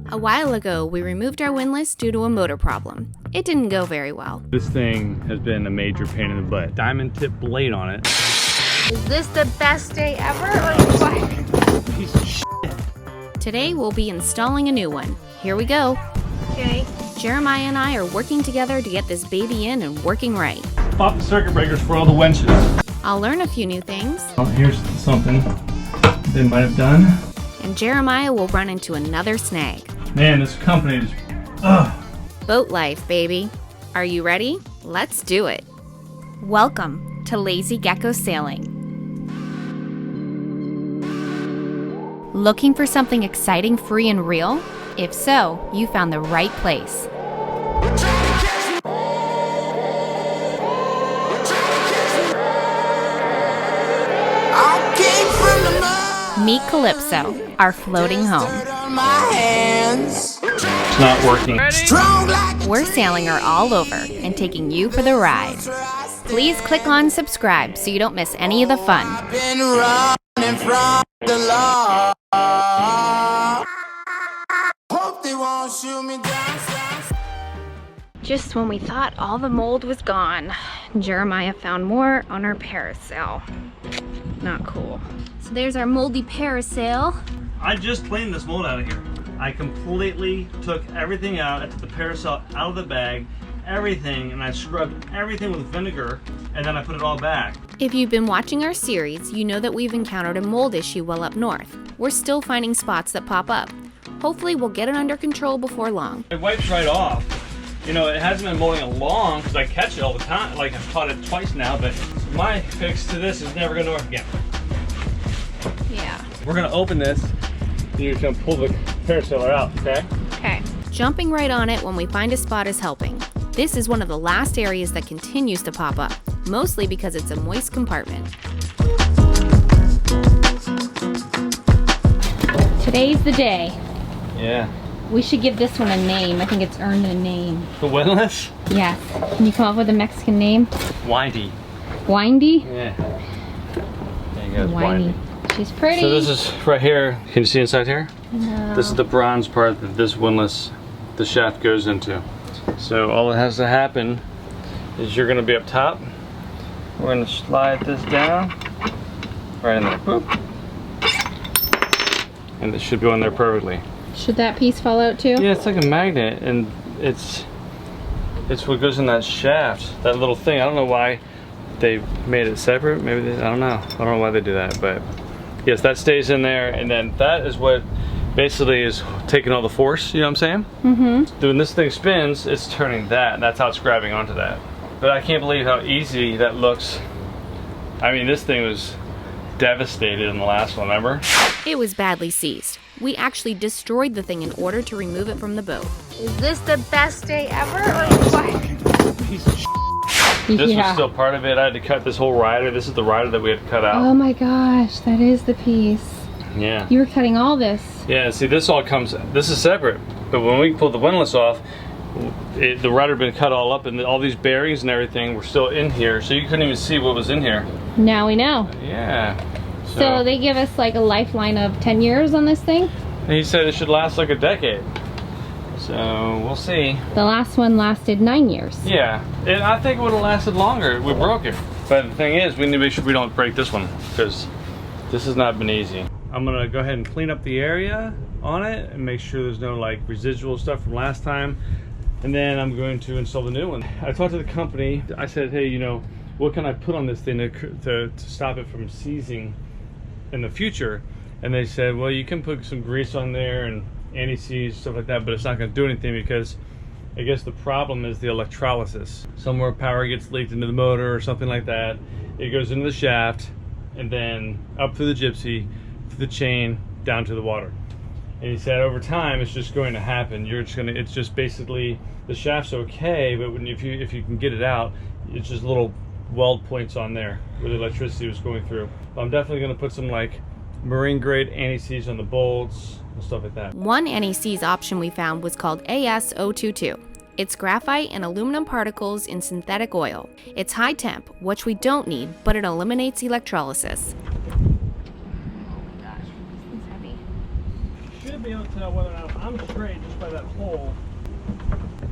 A while ago, we removed our windlass due to a motor problem. It didn't go very well. This thing has been a major pain in the butt. Diamond tip blade on it. Is this the best day ever or what? Piece of shit. Today we'll be installing a new one. Here we go. Okay. Jeremiah and I are working together to get this baby in and working right. Pop the circuit breakers for all the winches. I'll learn a few new things. Oh, here's something they might have done. And Jeremiah will run into another snag. Man, this company is, ugh. Boat life, baby. Are you ready? Let's do it. Welcome to Lazy Gecko Sailing. Looking for something exciting, free, and real? If so, you found the right place. Meet Calypso, our floating home. It's not working. We're sailing her all over and taking you for the ride. Please click on subscribe so you don't miss any of the fun. Just when we thought all the mold was gone, Jeremiah found more on our parasail. Not cool. So there's our moldy parasail. I just cleaned this mold out of here. I completely took everything out. I took the parasail out of the bag, everything, and I scrubbed everything with vinegar, and then I put it all back. If you've been watching our series, you know that we've encountered a mold issue well up north. We're still finding spots that pop up. Hopefully we'll get it under control before long. It wipes right off. You know, it hasn't been molding along because I catch it all the time. Like, I've caught it twice now, but my fix to this is never going to work again. Yeah. We're going to open this, and you're going to pull the parasailer out, okay? Okay. Jumping right on it when we find a spot is helping. This is one of the last areas that continues to pop up, mostly because it's a moist compartment. Today's the day. Yeah. We should give this one a name. I think it's earned a name. The windlass? Yes. Can you come up with a Mexican name? Windy. Windy? Yeah. There you go, it's Windy. windy. She's pretty. So this is right here. Can you see inside here? No. This is the bronze part that this windlass, the shaft goes into. So all that has to happen is you're going to be up top. We're going to slide this down right in there. Boop. And it should go in there perfectly. Should that piece fall out too? Yeah, it's like a magnet, and it's what goes in that shaft, that little thing. I don't know why they made it separate. Maybe they, I don't know. I don't know why they do that, but yes, that stays in there, and then that is what basically is taking all the force. You know what I'm saying? Mm-hmm. When this thing spins, it's turning that, and that's how it's grabbing onto that. But I can't believe how easy that looks. I mean, this thing was devastated in the last one. Remember? It was badly seized. We actually destroyed the thing in order to remove it from the boat. Is this the best day ever or what? Piece of shit. This was still part of it. I had to cut this whole rider. This is the rider that we had to cut out. Oh my gosh, that is the piece. Yeah. You were cutting all this. Yeah, see, this all comes, this is separate. But when we pulled the windlass off, the rider had been cut all up, and all these bearings and everything were still in here, so you couldn't even see what was in here. Now we know. Yeah. So they give us like a lifeline of 10 years on this thing? He said it should last like a decade. So we'll see. The last one lasted 9 years. Yeah, and I think it would have lasted longer. We broke it. But the thing is, we need to make sure we don't break this one, because this has not been easy. I'm gonna go ahead and clean up the area on it and make sure there's no like residual stuff from last time. And then I'm going to install the new one. I talked to the company. I said, hey, you know, what can I put on this thing to stop it from seizing in the future? And they said, well, you can put some grease on there and anti-seize, stuff like that, but it's not going to do anything because I guess the problem is the electrolysis. Somewhere power gets leaked into the motor or something like that. It goes into the shaft and then up through the gypsy, through the chain, down to the water. And he said over time it's just going to happen. You're just gonna, it's just basically the shaft's okay, but if you can get it out, it's just little weld points on there where the electricity was going through. I'm definitely going to put some like marine grade anti-seize on the bolts and stuff like that. One anti-seize option we found was called AS022. It's graphite and aluminum particles in synthetic oil. It's high temp, which we don't need, but it eliminates electrolysis. Should be able to tell whether or not I'm straight just by that hole.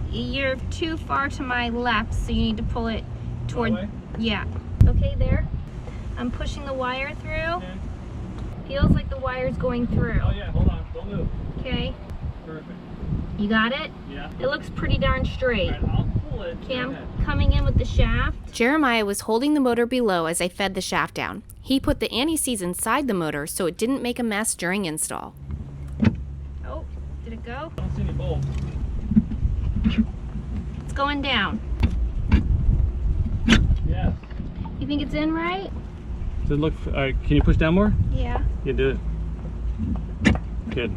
You're too far to my left, so you need to pull it toward. That way? Yeah. Okay, there. I'm pushing the wire through. Okay. Feels like the wire's going through. Oh yeah, hold on, don't move. Okay. Perfect. You got it? Yeah. It looks pretty darn straight. All right, I'll pull it. Cam, coming in with the shaft. Jeremiah was holding the motor below as I fed the shaft down. He put the anti-seize inside the motor so it didn't make a mess during install. Oh, did it go? I don't see any bolts. It's going down. Yes. You think it's in right? Does it look, all right, can you push down more? Yeah. You did it. Good.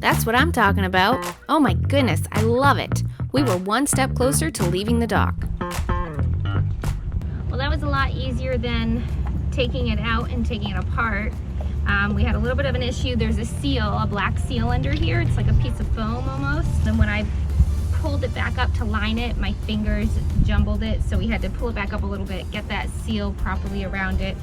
That's what I'm talking about. Oh my goodness, I love it. We were one step closer to leaving the dock. Well, that was a lot easier than taking it out and taking it apart. We had a little bit of an issue. There's a seal, a black seal under here. It's like a piece of foam almost. Then when I pulled it back up to line it, my fingers jumbled it, so we had to pull it back up a little bit, get that seal properly around it.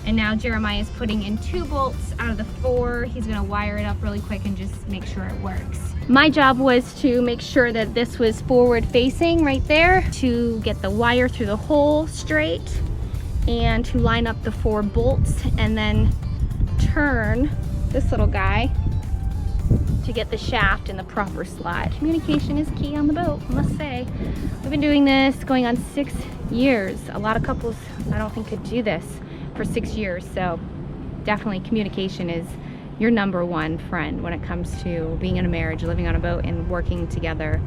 And now Jeremiah is putting in 2 bolts out of the 4. He's gonna wire it up really quick and just make sure it works. My job was to make sure that this was forward facing right there, to get the wire through the hole straight, and to line up the 4 bolts, and then turn this little guy to get the shaft in the proper slot. Communication is key on the boat, I must say. We've been doing this going on 6 years. A lot of couples, I don't think, could do this for 6 years, so definitely communication is your #1 friend when it comes to being in a marriage, living on a boat, and working together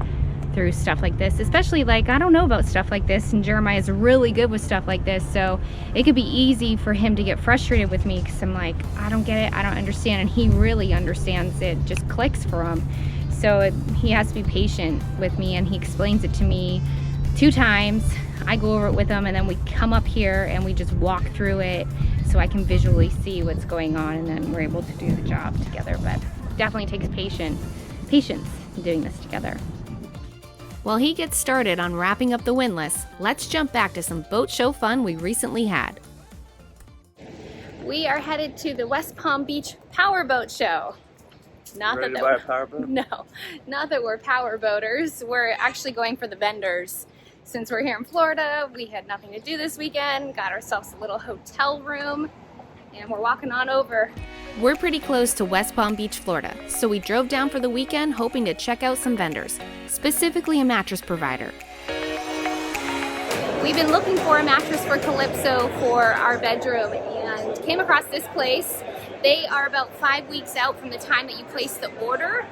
through stuff like this. Especially, like, I don't know about stuff like this, and Jeremiah's really good with stuff like this, so it could be easy for him to get frustrated with me because I'm like, I don't get it, I don't understand, and he really understands it, just clicks for him. So he has to be patient with me, and he explains it to me 2 times. I go over it with him, and then we come up here and we just walk through it so I can visually see what's going on, and then we're able to do the job together. But definitely takes patience in doing this together. While he gets started on wrapping up the windlass, let's jump back to some boat show fun we recently had. We are headed to the West Palm Beach Power Boat Show. Not Ready that to buy a power boat? No, not that we're power boaters. We're actually going for the vendors. Since we're here in Florida, we had nothing to do this weekend, got ourselves a little hotel room, and we're walking on over. We're pretty close to West Palm Beach, Florida, so we drove down for the weekend hoping to check out some vendors, specifically a mattress provider. We've been looking for a mattress for Calypso for our bedroom and came across this place. They are about 5 weeks out from the time that you place the order.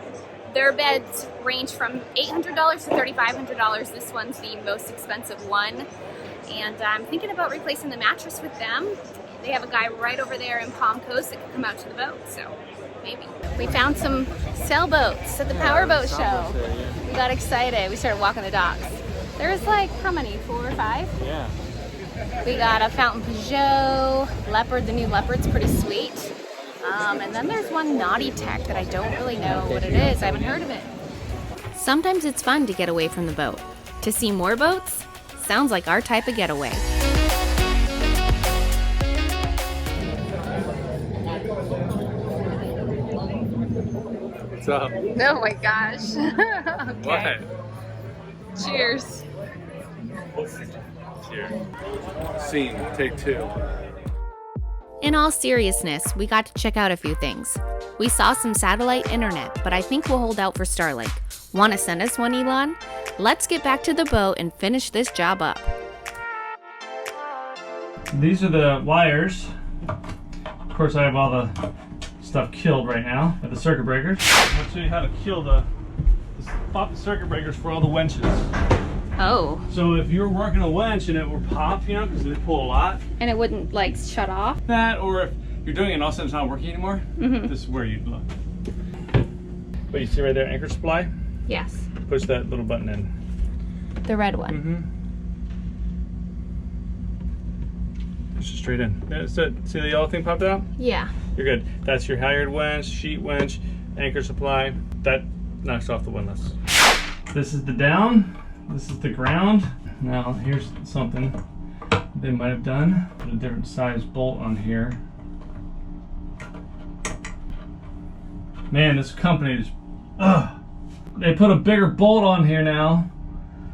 Their beds range from $800 to $3,500. This one's the most expensive one. And I'm thinking about replacing the mattress with them. They have a guy right over there in Palm Coast that can come out to the boat, so maybe. We found some sailboats at the Power Boat Show. We got excited. We started walking the docks. There's like, how many, 4 or 5? Yeah. We got a Fountain Peugeot, Leopard. The new Leopard's pretty sweet. And then there's one Naughty Tech that I don't really know what it is. I haven't heard of it. Sometimes it's fun to get away from the boat. To see more boats? Sounds like our type of getaway. What's up? Oh my gosh. Okay. What? Cheers. Here. Scene, take 2. In all seriousness, we got to check out a few things. We saw some satellite internet, but I think we'll hold out for Starlink. Want to send us one, Elon? Let's get back to the boat and finish this job up. These are the wires. Of course, I have all the stuff killed right now at the circuit breakers. I'll show you how to kill pop the circuit breakers for all the winches. Oh. So if you're working a winch and it will pop, you know, because they pull a lot. And it wouldn't like shut off? That, or if you're doing it and all of a sudden it's not working anymore, this is where you'd look. But you see right there, anchor supply? Yes. Push that little button in. The red one. Push it straight in. See the yellow thing popped out? Yeah. You're good. That's your halyard winch, sheet winch, anchor supply. That knocks off the windlass. This is the down. This is the ground. Now here's something they might have done. Put a different size bolt on here. Man, this company is, they put a bigger bolt on here now,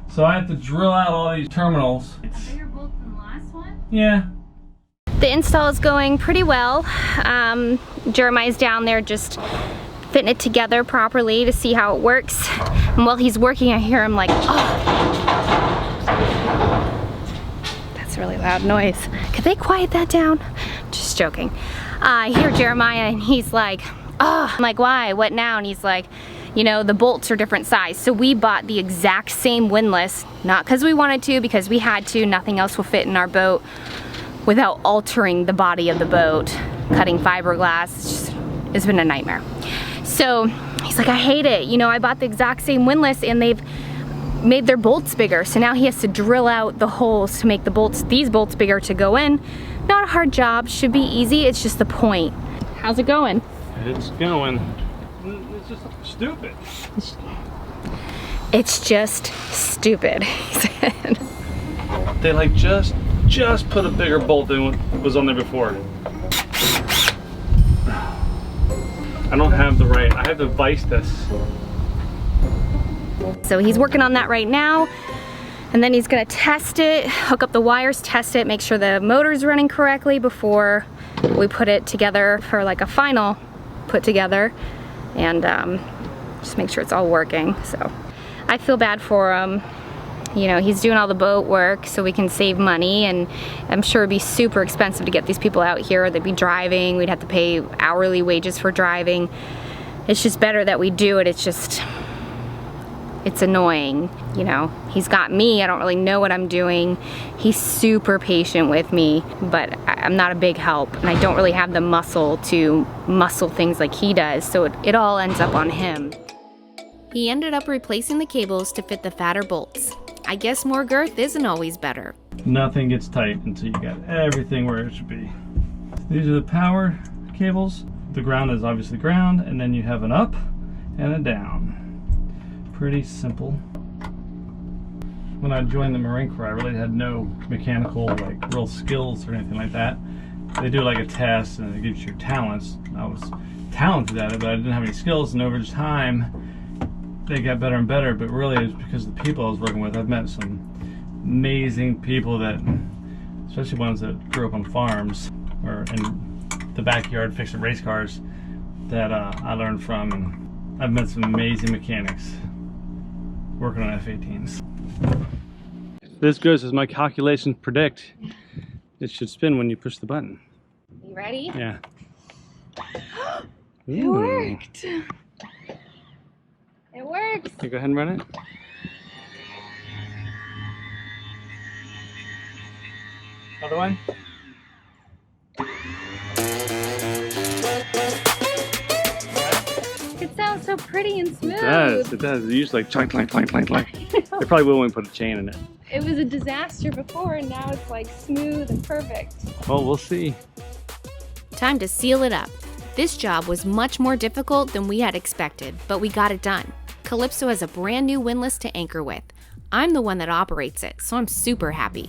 so I have to drill out all these terminals. A bigger bolt than the last one? Yeah. The install is going pretty well. Jeremiah's down there just fitting it together properly to see how it works. And while he's working, I hear him like, oh. That's a really loud noise. Could they quiet that down? Just joking. I hear Jeremiah and he's like, oh. I'm like, why? What now? And he's like, you know, the bolts are different size. So we bought the exact same windlass, not because we wanted to, because we had to. Nothing else will fit in our boat without altering the body of the boat. Cutting fiberglass, it's been a nightmare. So he's like, I hate it. You know, I bought the exact same windlass and they've made their bolts bigger. So now he has to drill out the holes to make the bolts, these bolts bigger to go in. Not a hard job, should be easy. It's just the point. How's it going? It's going. It's just stupid. It's just stupid, he said. They like just put a bigger bolt than what was on there before. I don't have the right, I have to vise this. So he's working on that right now. And then he's gonna test it, hook up the wires, test it, make sure the motor's running correctly before we put it together for like a final put together. And just make sure it's all working. So I feel bad for him. You know, he's doing all the boat work so we can save money, and I'm sure it'd be super expensive to get these people out here. They'd be driving, we'd have to pay hourly wages for driving. It's just better that we do it. It's just, it's annoying, you know. He's got me, I don't really know what I'm doing. He's super patient with me, but I'm not a big help, and I don't really have the muscle to muscle things like he does, so it all ends up on him. He ended up replacing the cables to fit the fatter bolts. I guess more girth isn't always better. Nothing gets tight until you got everything where it should be. These are the power cables. The ground is obviously ground, and then you have an up and a down. Pretty simple. When I joined the Marine Corps, I really had no mechanical, like, real skills or anything like that. They do like a test and it gives you your talents. I was talented at it, but I didn't have any skills, and over time they got better and better, but really it was because of the people I was working with. I've met some amazing people that, especially ones that grew up on farms or in the backyard fixing race cars, that I learned from, and I've met some amazing mechanics working on F-18s. This goes as my calculations predict. It should spin when you push the button. You ready? Yeah. It worked. It works. Okay, go ahead and run it. Other one. It sounds so pretty and smooth. It does. It does. It usually like clank, clank, clank, clank, clank. They probably will when we put a chain in it. It was a disaster before, and now it's like smooth and perfect. Well, we'll see. Time to seal it up. This job was much more difficult than we had expected, but we got it done. Calypso has a brand new windlass to anchor with. I'm the one that operates it, so I'm super happy.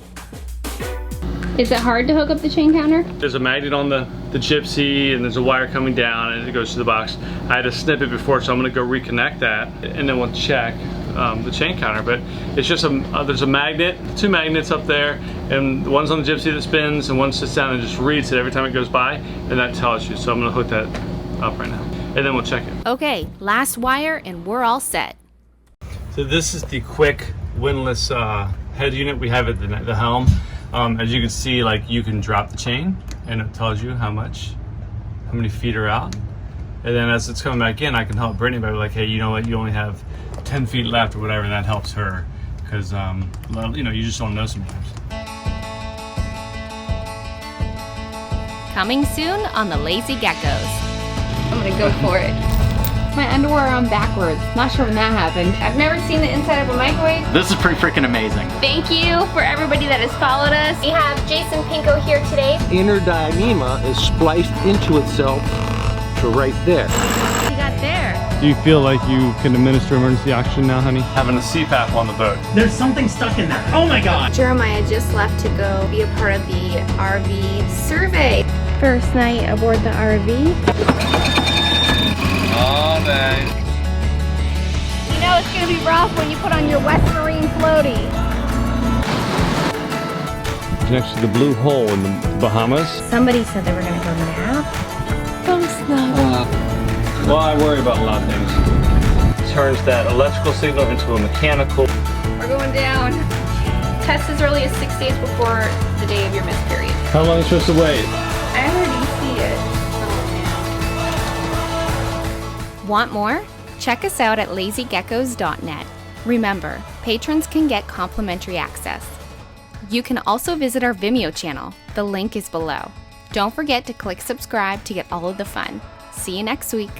Is it hard to hook up the chain counter? There's a magnet on the gypsy, and there's a wire coming down, and it goes to the box. I had to snip it before, so I'm gonna go reconnect that, and then we'll check the chain counter. But it's just there's a magnet, 2 magnets up there, and one's on the gypsy that spins, and one sits down and just reads it every time it goes by, and that tells you. So I'm gonna hook that up right now, and then we'll check it. Okay, last wire and we're all set. So this is the quick windlass head unit we have at the helm. As you can see, like, you can drop the chain and it tells you how many feet are out. And then as it's coming back in, I can help Brittany by like, hey, you know what, you only have 10 feet left or whatever, and that helps her. Because, you know, you just don't know sometimes. Coming soon on the Lazy Geckos. I'm gonna go for it. My underwear are on backwards. Not sure when that happened. I've never seen the inside of a microwave. This is pretty freaking amazing. Thank you for everybody that has followed us. We have Jason Pinko here today. Inner dyneema is spliced into itself to right there. What we got there? Do you feel like you can administer emergency oxygen now, honey? Having a CPAP on the boat. There's something stuck in there. Oh my god. Jeremiah just left to go be a part of the RV survey. First night aboard the RV. All day. You know it's gonna be rough when you put on your West Marine floaty. Next to the blue hole in the Bahamas. Somebody said they were gonna go nap. Well, I worry about a lot of things. Turns that electrical signal into a mechanical. We're going down. Test as early as 6 days before the day of your missed period. How long are you supposed to wait? I already see it. Want more? Check us out at lazygeckos.net. Remember, patrons can get complimentary access. You can also visit our Vimeo channel. The link is below. Don't forget to click subscribe to get all of the fun. See you next week.